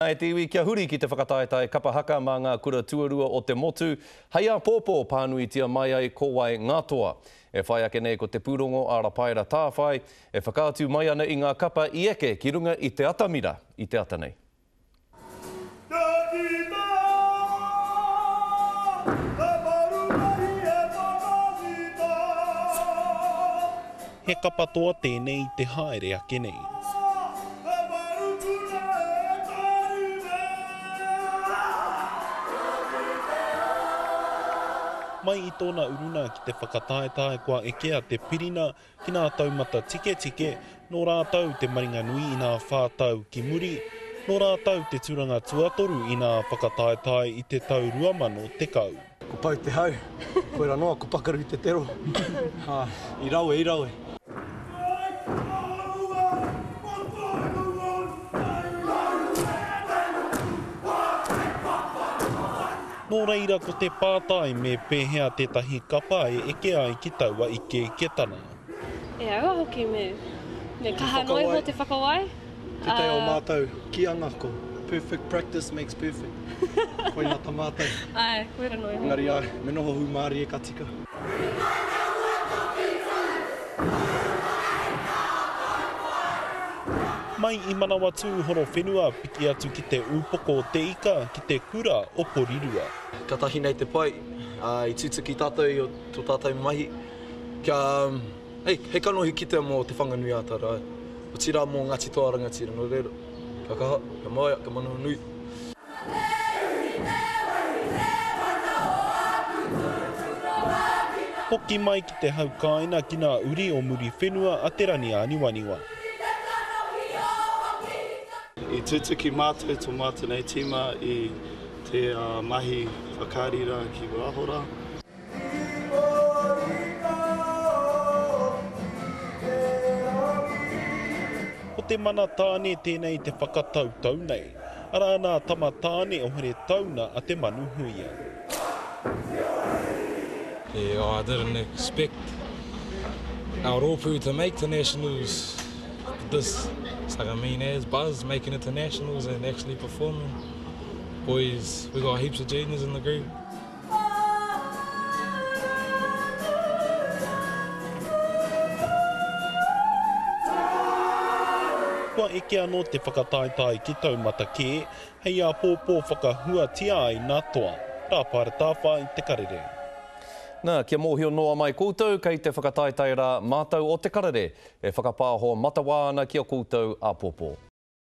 E te iwi kia huri ki te whakataetai kapahaka mā ngā kura tuarua o te motu. Heia pōpō pānui tia mai ai ko wai ngātoa. E whai ake nei ko te pūrongo a rapaira tāwhai. E whakaatu mai ana i ngā kapa i eke ki runga i te atamira i te ata nei. He kapatoa tēnei te haere ake nei. Mai i tōna uruna ki te whakataetae kua ekea te pirina ki nā taumata tike tike, nō rātau te maringa nui i nā whātau ki muri, nō rātau te turanga tuatoru i nā whakataetae i te tau 2010. Ko pau te hau, koera noa, ko pakaru te tero. I raue, i raue. Nō reira ko te pātai me pēhea tētahi kapa e eke ai ki taua i ke tana. E aua hoki me kaha noi ho te whakawai. Te te o mātou ki anga ko. Perfect practice makes perfect. Koina ta mātou. Ai, koera noi. Ngari ai, me noho hu Māori e ka tika. Mai i manawa tūhoro whenua piki atu ki te upoko te ika ki te kura o Porirua. Ka tahi nei te pai, i tūtuki tātou i o tō tātou mahi. He kanohi ki te mō te whanganui ātara. O tira mō Ngāti Toaranga tira no rero. Ka kaha, ka maia, ka manawa nui. Hoki mai ki te haukaina ki ngā uri o muri whenua a te rani aniwaniwa. I tutuki mātou tō mātou nei tīma i te mahi whakarira ki Wāhora. O te mana tāne tēnei te whakatautau nei, ara nā tama tāne o here tauna a te manuhuia. Yeah, I didn't expect our Ropu to make the nationals. This it's like a mean as buzz making it to nationals and actually performing. Boys, we got heaps of genius in the group. Kua eke anō te whakataetai ki taumata kē, hei a pōpō whakahua tia ai nā toa. Rāpare tāwha i te karere. Nā, kia mōhio noa mai koutou, kei te whakataetai rā mātou o te karere, e whakapāho matawā ana ki a koutou a pōpō.